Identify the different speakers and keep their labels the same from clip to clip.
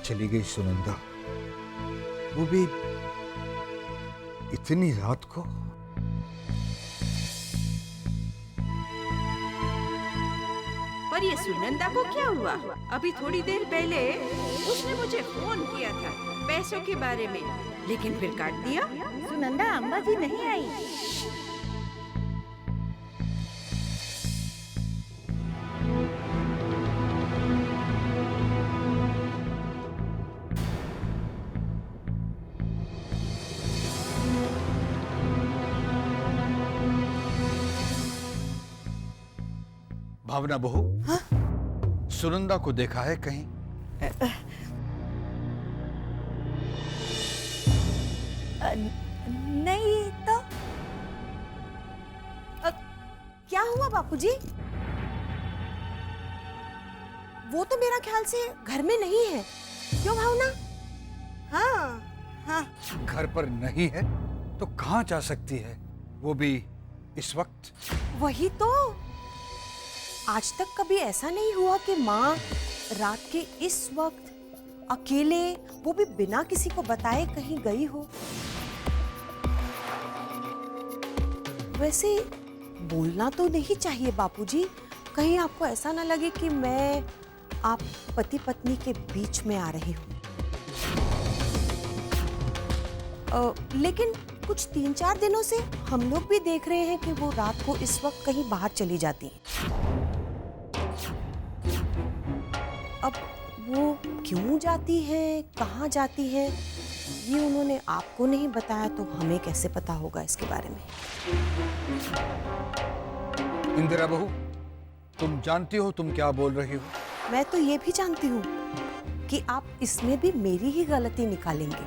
Speaker 1: चली गई सुनंदा, वो भी इतनी रात को।
Speaker 2: पर ये सुनंदा को क्या हुआ? अभी थोड़ी देर पहले उसने मुझे फोन किया था पैसों के बारे में, लेकिन फिर काट दिया।
Speaker 3: सुनंदा अम्मा जी नहीं आई।
Speaker 1: भावना बहू,
Speaker 3: हाँ?
Speaker 1: सुनंदा को देखा है कहीं?
Speaker 3: नहीं तो क्या हुआ बापूजी? वो तो मेरा ख्याल से घर में नहीं है। क्यों भावना? हाँ हाँ।
Speaker 1: घर पर नहीं है तो कहाँ जा सकती है, वो भी इस वक्त?
Speaker 3: वही तो, आज तक कभी ऐसा नहीं हुआ कि माँ रात के इस वक्त अकेले, वो भी बिना किसी को बताए कहीं गई हो। वैसे बोलना तो नहीं चाहिए बापूजी, कहीं आपको ऐसा ना लगे कि मैं आप पति पत्नी के बीच में आ रही हूँ। लेकिन कुछ 3-4 दिनों से हम लोग भी देख रहे हैं कि वो रात को इस वक्त कहीं बाहर चली जाती हैं। अब वो क्यों जाती है, कहाँ जाती है, ये उन्होंने आपको नहीं बताया तो हमें कैसे पता होगा इसके बारे में?
Speaker 1: इंदिरा बहू, तुम जानती हो तुम क्या बोल रही हो?
Speaker 3: मैं तो ये भी जानती हूँ कि आप इसमें भी मेरी ही गलती निकालेंगे।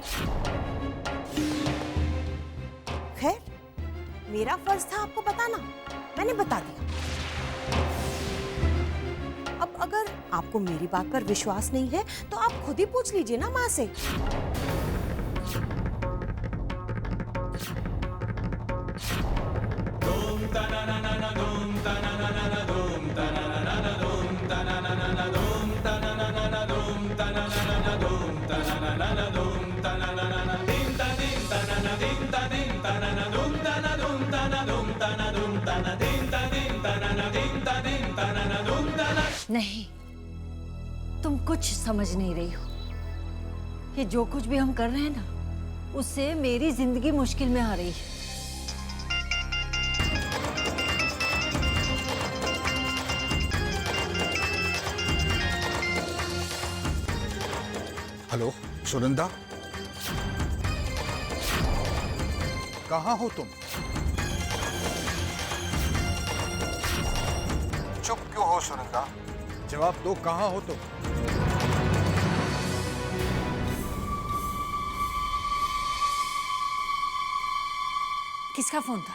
Speaker 3: खैर, मेरा फर्ज था आपको बताना, मैंने बता दिया। अब अगर आपको मेरी बात पर विश्वास नहीं है तो आप खुद ही पूछ लीजिए ना माँ से।
Speaker 4: नहीं, तुम कुछ समझ नहीं रही हो कि जो कुछ भी हम कर रहे हैं ना, उससे मेरी जिंदगी मुश्किल में आ रही है।
Speaker 1: हेलो सुनंदा, कहाँ हो तुम? चुप क्यों हो सुनंदा? जवाब दो, कहाँ हो तुम?
Speaker 4: किसका फोन था?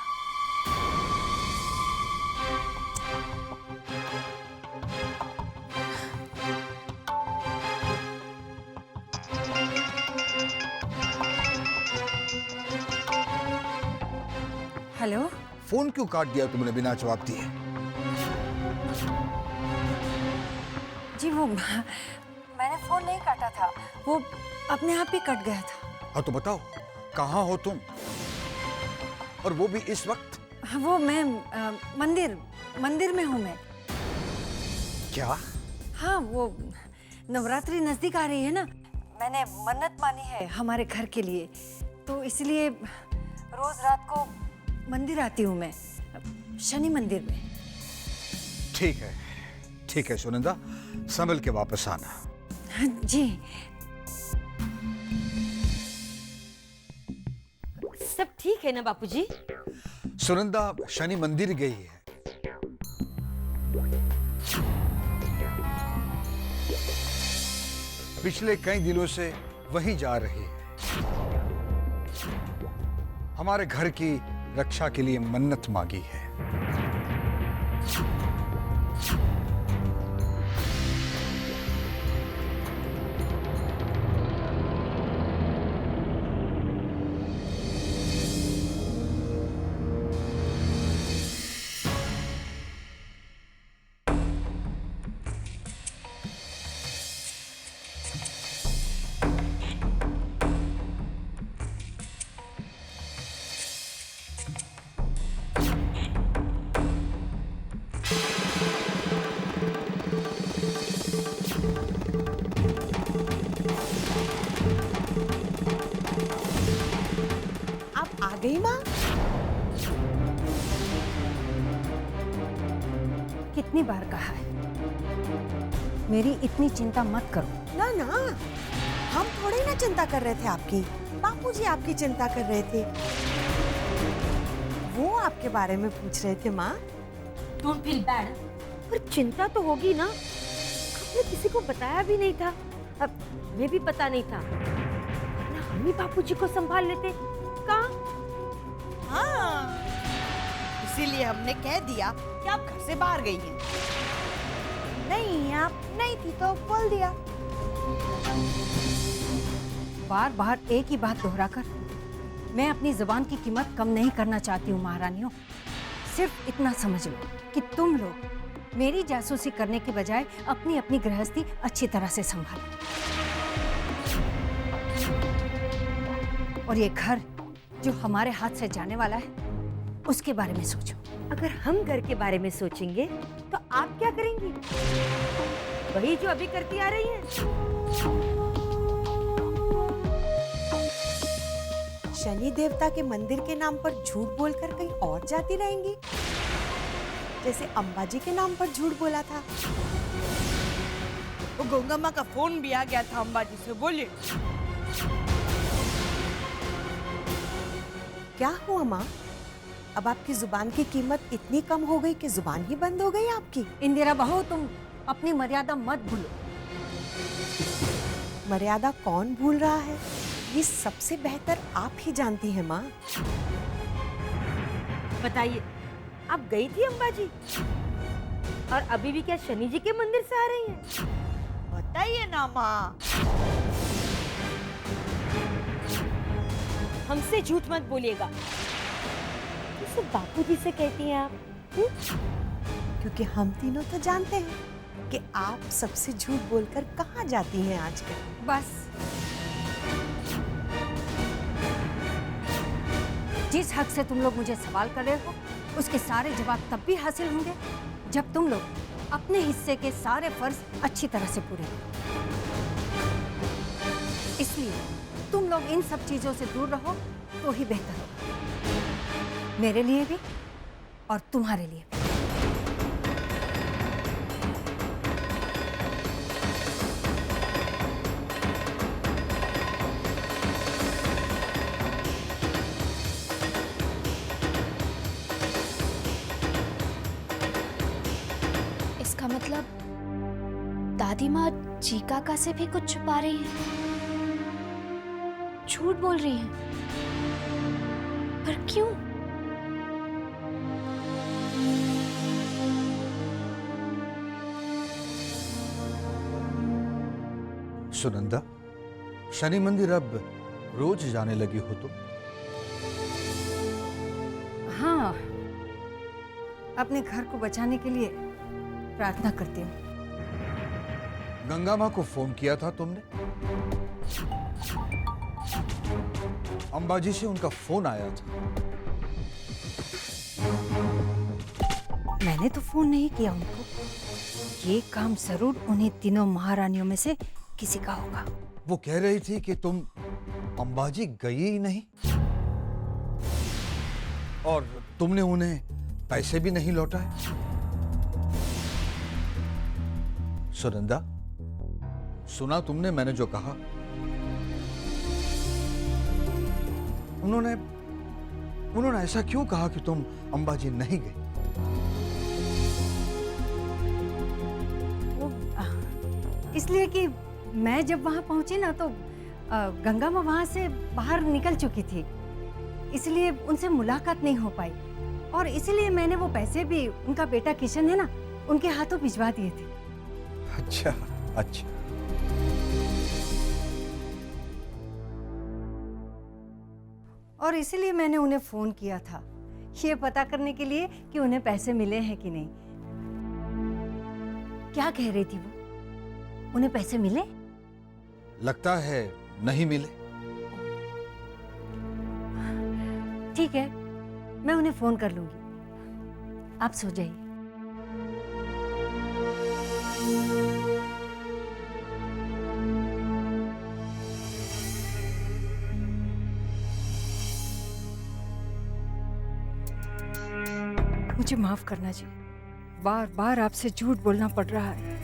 Speaker 4: हेलो?
Speaker 1: फोन क्यों काट दिया तुमने बिना जवाब दिए?
Speaker 4: जी वो मैंने फोन नहीं काटा था, वो अपने आप ही कट गया था।
Speaker 1: हाँ तो बताओ, कहाँ हो तुम, और वो भी इस वक्त?
Speaker 4: वो मैं मंदिर में हूँ मैं।
Speaker 1: क्या?
Speaker 4: हाँ, वो नवरात्रि नजदीक आ रही है ना, मैंने मन्नत मानी है हमारे घर के लिए, तो इसलिए रोज रात को मंदिर आती हूँ मैं, शनि मंदिर में।
Speaker 1: ठीक है सुनंदा, संभल के वापस आना।
Speaker 4: जी।
Speaker 3: सब ठीक है ना बापूजी?
Speaker 1: सुनंदा शनि मंदिर गई है। पिछले कई दिनों से वहीं जा रही है। हमारे घर की रक्षा के लिए मन्नत मांगी है।
Speaker 3: गई माँ?
Speaker 4: कितनी बार कहा है, मेरी इतनी चिंता मत करो।
Speaker 3: ना ना, हम थोड़ी ना चिंता कर रहे थे आपकी, बापूजी आपकी चिंता कर रहे थे। वो आपके बारे में पूछ रहे थे माँ।
Speaker 5: डोंट फील बैड, पर चिंता तो होगी ना। आपने किसी को बताया भी नहीं था, अब हमें भी पता नहीं था, वरना हम ही बापूजी को संभाल लेते। कहाँ?
Speaker 6: हाँ, इसीलिए हमने कह दिया कि आप घर से बाहर गई हैं।
Speaker 3: नहीं, आप नहीं थी तो बोल दिया।
Speaker 4: बार बार एक ही बात दोहराकर मैं अपनी जुबान की कीमत कम नहीं करना चाहती हूँ महारानियों। सिर्फ इतना समझ लो कि तुम लोग मेरी जासूसी करने के बजाय अपनी अपनी गृहस्थी अच्छी तरह से संभालो। और ये घर जो हमारे हाथ से जाने वाला है उसके बारे में सोचो।
Speaker 5: अगर हम घर के बारे में सोचेंगे तो आप क्या करेंगी? वही जो अभी करती आ रही हैं।
Speaker 3: शनि देवता के मंदिर के नाम पर झूठ बोलकर कहीं और जाती रहेंगी, जैसे अंबाजी के नाम पर झूठ बोला था।
Speaker 6: वो गंगाम्मा का फोन भी आ गया था अंबाजी से, बोलिए।
Speaker 3: क्या हुआ माँ? अब आपकी जुबान की कीमत इतनी कम हो गई कि जुबान ही बंद हो गई आपकी?
Speaker 4: इंदिरा बहू, तुम अपनी मर्यादा मत भूलो।
Speaker 3: मर्यादा कौन भूल रहा है, ये सबसे बेहतर आप ही जानती हैं माँ।
Speaker 5: बताइए, आप गई थी अंबाजी और अभी भी क्या शनि जी के मंदिर से आ रही हैं?
Speaker 6: बताइए ना माँ।
Speaker 5: हमसे झूठ मत बोलिएगा। इसे बापूजी से कहती हैं आप?
Speaker 3: क्योंकि हम तीनों तो जानते हैं कि आप सबसे झूठ बोलकर कहाँ जाती हैं आजकल।
Speaker 4: बस जिस हक से तुम लोग मुझे सवाल कर रहे हो उसके सारे जवाब तब भी हासिल होंगे जब तुम लोग अपने हिस्से के सारे फर्ज अच्छी तरह से पूरे करो। इसलिए तुम लोग इन सब चीजों से दूर रहो तो ही बेहतर होगा, मेरे लिए भी और तुम्हारे लिए भी।
Speaker 7: इसका मतलब दादी माँ जी काका से भी कुछ छुपा रही है, झूठ बोल रही है। पर क्यों?
Speaker 1: सुनंदा, शनि मंदिर अब रोज जाने लगी हो तो?
Speaker 4: हाँ, अपने घर को बचाने के लिए प्रार्थना करती हूँ।
Speaker 1: गंगा माँ को फोन किया था तुमने? अंबाजी से उनका फोन आया था।
Speaker 4: मैंने तो फोन नहीं किया उनको। ये काम जरूर उन्हीं तीनों महारानियों में से किसी का होगा।
Speaker 1: वो कह रही थी कि तुम अंबाजी गई ही नहीं और तुमने उन्हें पैसे भी नहीं लौटाए। सुनंदा, सुना तुमने मैंने जो कहा? उन्होंने ऐसा क्यों कहा कि तुम अंबाजी नहीं गई?
Speaker 4: इसलिए कि मैं जब वहां पहुंची ना तो गंगा माँ वहां से बाहर निकल चुकी थी, इसलिए उनसे मुलाकात नहीं हो पाई और इसलिए मैंने वो पैसे भी उनका बेटा किशन है ना, उनके हाथों भिजवा दिए थे।
Speaker 1: अच्छा अच्छा।
Speaker 4: और इसीलिए मैंने उन्हें फोन किया था, ये पता करने के लिए कि उन्हें पैसे मिले हैं कि नहीं। क्या कह रही थी वो? उन्हें पैसे मिले?
Speaker 1: लगता है नहीं मिले।
Speaker 4: ठीक है, मैं उन्हें फोन कर लूंगी। आप सो जाइए। मुझे माफ करना जी, बार बार आपसे झूठ बोलना पड़ रहा है।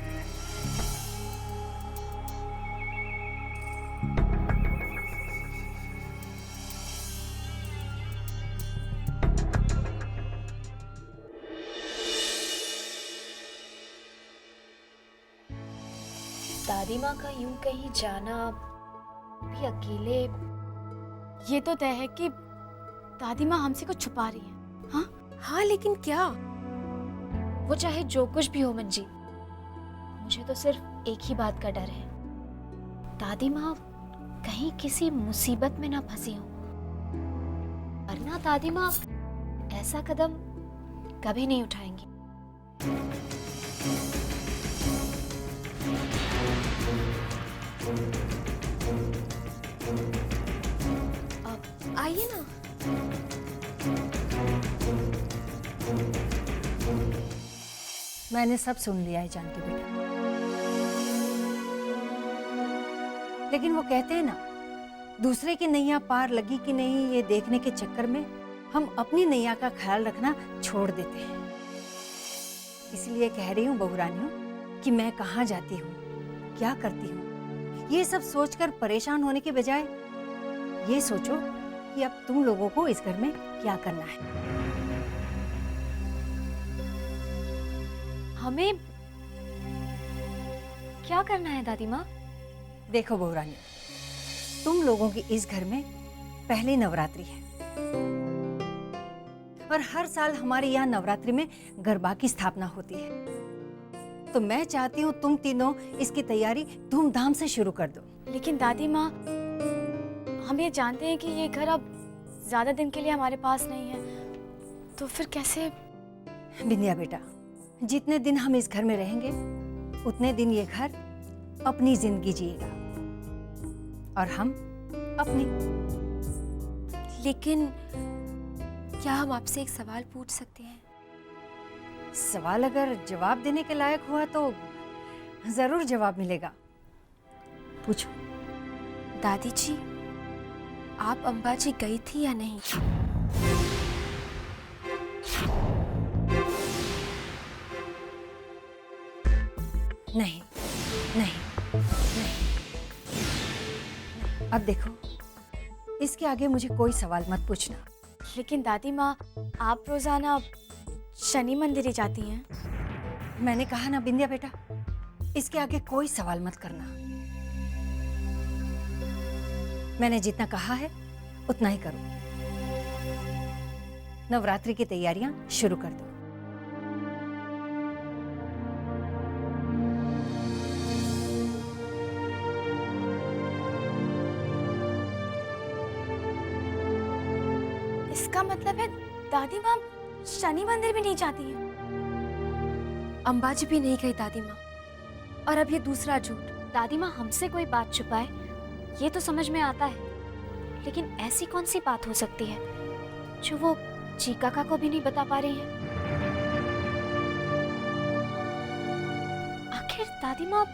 Speaker 7: दादी माँ का यूं कहीं जाना भी अकेले, ये तो तय है कि दादी माँ हमसे कुछ छुपा रही है। हाँ
Speaker 3: हाँ, लेकिन क्या?
Speaker 7: वो चाहे जो कुछ भी हो मंजी, मुझे तो सिर्फ एक ही बात का डर है, दादी माँ कहीं किसी मुसीबत में ना फंसी हो, वरना दादी माँ ऐसा कदम कभी नहीं उठाएंगी।
Speaker 3: आइए ना।
Speaker 4: मैंने सब सुन लिया है जानकी बेटा, लेकिन वो कहते हैं ना, दूसरे की नैया पार लगी कि नहीं ये देखने के चक्कर में हम अपनी नैया का ख्याल रखना छोड़ देते हैं। इसलिए कह रही हूँ बहुरानियों कि मैं कहाँ जाती हूँ, क्या करती हूँ, ये सब सोचकर परेशान होने के बजाय ये सोचो कि अब तुम लोगों को इस घर में क्या करना है।
Speaker 7: हमें क्या करना है दादी माँ?
Speaker 4: देखो बहुरानी, तुम लोगों की इस घर में पहली नवरात्रि है और हर साल हमारे यहाँ नवरात्रि में गरबा की स्थापना होती है, तो मैं चाहती हूँ तुम तीनों इसकी तैयारी धूमधाम से शुरू कर दो।
Speaker 7: लेकिन दादी माँ, हम ये जानते हैं कि ये घर अब ज्यादा दिन के लिए हमारे पास नहीं है, तो फिर कैसे?
Speaker 4: बिंदिया बेटा, जितने दिन हम इस घर में रहेंगे उतने दिन ये घर अपनी जिंदगी जिएगा और हम अपनी।
Speaker 7: लेकिन क्या हम आपसे एक सवाल पूछ सकते हैं?
Speaker 4: सवाल अगर जवाब देने के लायक हुआ तो जरूर जवाब मिलेगा, पूछो।
Speaker 7: दादी जी, आप अंबाजी गई थी या नहीं?
Speaker 4: नहीं नहीं नहीं। अब देखो, इसके आगे मुझे कोई सवाल मत पूछना।
Speaker 7: लेकिन दादी माँ, आप रोजाना शनि मंदिर ही जाती हैं।
Speaker 4: मैंने कहा ना बिंदिया बेटा, इसके आगे कोई सवाल मत करना। मैंने जितना कहा है उतना ही करो। नवरात्रि की तैयारियां शुरू कर दो।
Speaker 7: इसका मतलब है दादी माँ शनि मंदिर भी नहीं जाती हैं। अंबाजी भी नहीं गई दादी माँ। और अब ये दूसरा झूठ, दादी माँ हमसे कोई बात छुपाए, ये तो समझ में आता है, लेकिन ऐसी कौन सी बात हो सकती है जो वो चीकाका को भी नहीं बता पा रही है? आखिर दादी माँ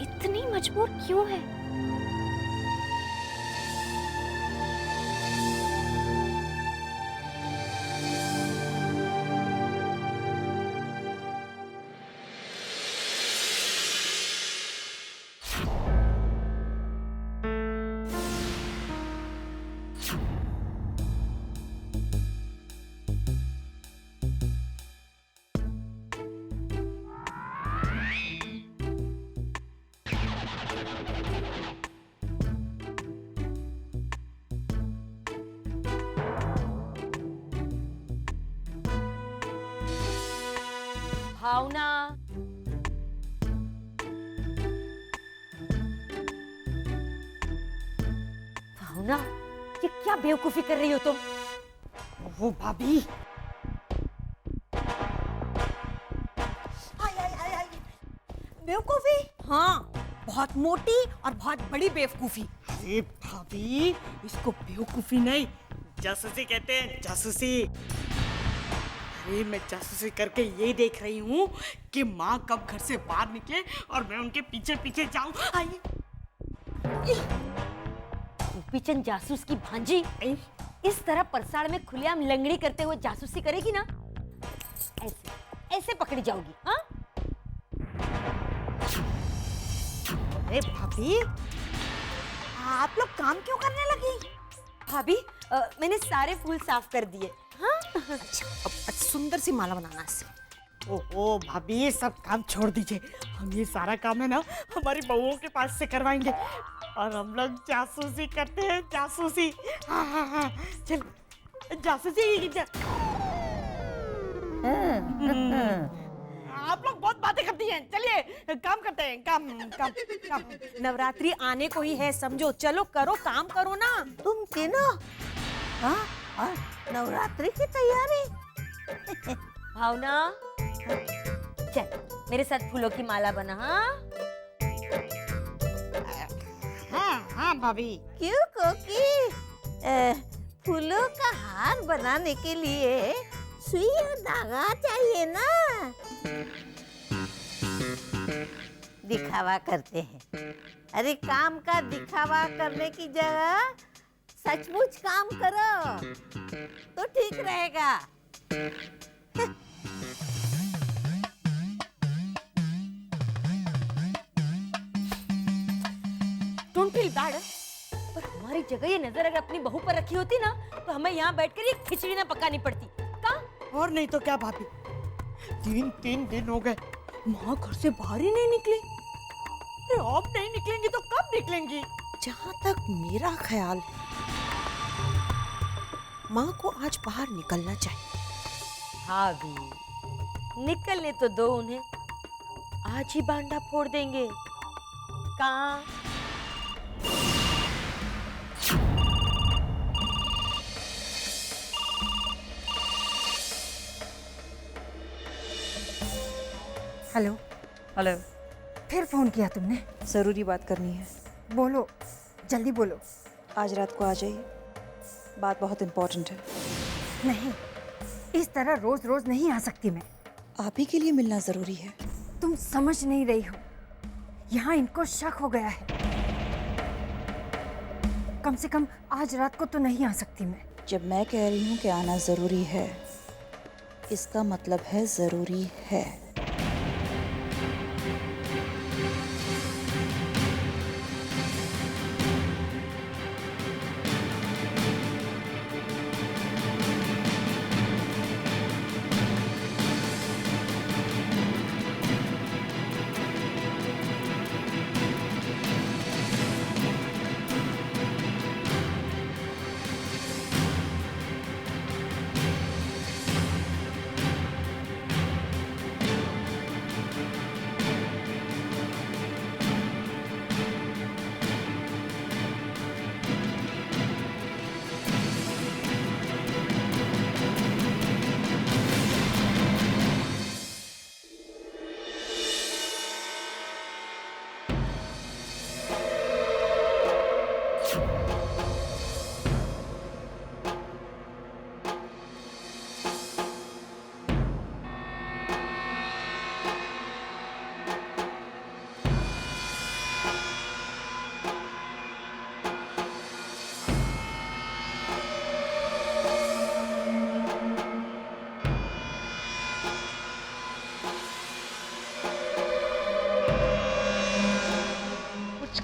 Speaker 7: इतनी मजबूर क्यों है?
Speaker 5: भावना, भावना, ये क्या बेवकूफी कर रही हो तुम?
Speaker 6: ओ भाभी, बेवकूफी? हाँ, बहुत मोटी और बहुत बड़ी बेवकूफी। अरे भाभी, इसको बेवकूफी नहीं, जासूसी कहते हैं, जासूसी। अरे मैं जासूसी करके ये देख रही हूँ कि माँ कब घर से बाहर निकले और मैं उनके पीछे पीछे जाऊँ।
Speaker 5: गोपीचंद जासूस की भांजी इस तरह परसाड़ में खुलेआम लंगड़ी करते हुए जासूसी करेगी ना, ऐसे पकड़ी जाओगी। हाँ,
Speaker 3: अरे भाभी, आप लोग काम क्यों करने लगी?
Speaker 5: भाभी मैंने सारे फूल साफ कर दिए। हाँ,
Speaker 3: अच्छा, अब सुंदर सी माला बनाना है इससे।
Speaker 6: ओहो भाभी, ये सब काम छोड़ दीजिए। हम ये सारा काम है ना हमारी बहुओं के पास से करवाएंगे और हम लोग जासूसी करते हैं, जासूसी। हाँ हाँ हाँ, चल जासूसी आप लोग बहुत बातें करती हैं, चलिए काम करते हैं, काम काम काम।
Speaker 3: नवरात्रि आने को ही है, समझो। चलो करो, काम करो ना।
Speaker 8: तुम तीनों, हाँ, और नवरात्रि की तैयारी।
Speaker 5: भावना चल मेरे साथ फूलों की माला बना। हाँ,
Speaker 6: हाँ हाँ भाभी।
Speaker 8: क्यों कोकी? फूलों का हार बनाने के लिए सुई और धागा चाहिए ना। दिखावा करते हैं। अरे काम का दिखावा करने की जगह सचमुच काम करो तो ठीक रहेगा।
Speaker 5: डोंट फील बैड, पर हमारी जगह ये नजर अगर अपनी बहू पर रखी होती ना तो हमें यहाँ बैठकर ये खिचड़ी ना पकानी पड़ती। कहाँ?
Speaker 6: और नहीं तो क्या भाभी, तीन दिन हो गए माँ घर से बाहर ही नहीं निकली। अरे अब नहीं निकलेंगी तो कब निकलेंगी?
Speaker 3: जहाँ तक मेरा ख्याल है, माँ को आज बाहर निकलना चाहिए।
Speaker 5: हाँ भी, निकलने तो दो उन्हें, आज ही बांडा फोड़ देंगे। कहाँ?
Speaker 4: हेलो। हेलो। फिर फोन किया तुमने?
Speaker 9: ज़रूरी बात करनी है।
Speaker 4: बोलो, जल्दी बोलो।
Speaker 9: आज रात को आ जाइए, बात बहुत इम्पोर्टेंट है।
Speaker 4: नहीं, इस तरह रोज रोज नहीं आ सकती मैं।
Speaker 9: आप ही के लिए मिलना ज़रूरी है।
Speaker 4: तुम समझ नहीं रही हो, यहाँ इनको शक हो गया है। कम से कम आज रात को तो नहीं आ सकती मैं।
Speaker 9: जब मैं कह रही हूँ कि आना ज़रूरी है, इसका मतलब है ज़रूरी है।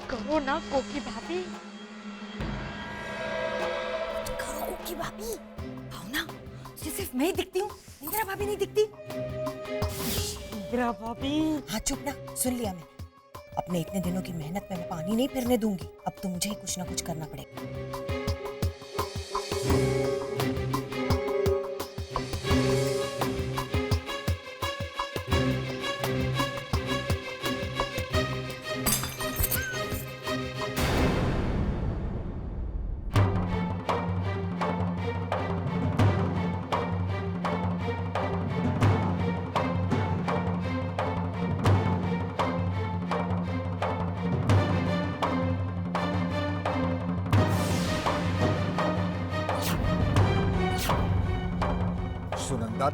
Speaker 6: करो ना कोकी भाभी।
Speaker 3: करो कोकी भाभी। भावना, सिर्फ मैं ही दिखती हूँ, इंदिरा भाभी नहीं दिखती।
Speaker 6: इंदिरा भाभी।
Speaker 3: हाँ चुप ना, सुन लिया मैंने। अपने इतने दिनों की मेहनत में मैं पानी नहीं फिरने दूंगी। अब तो मुझे ही कुछ ना कुछ करना पड़ेगा।
Speaker 1: सुनंदा,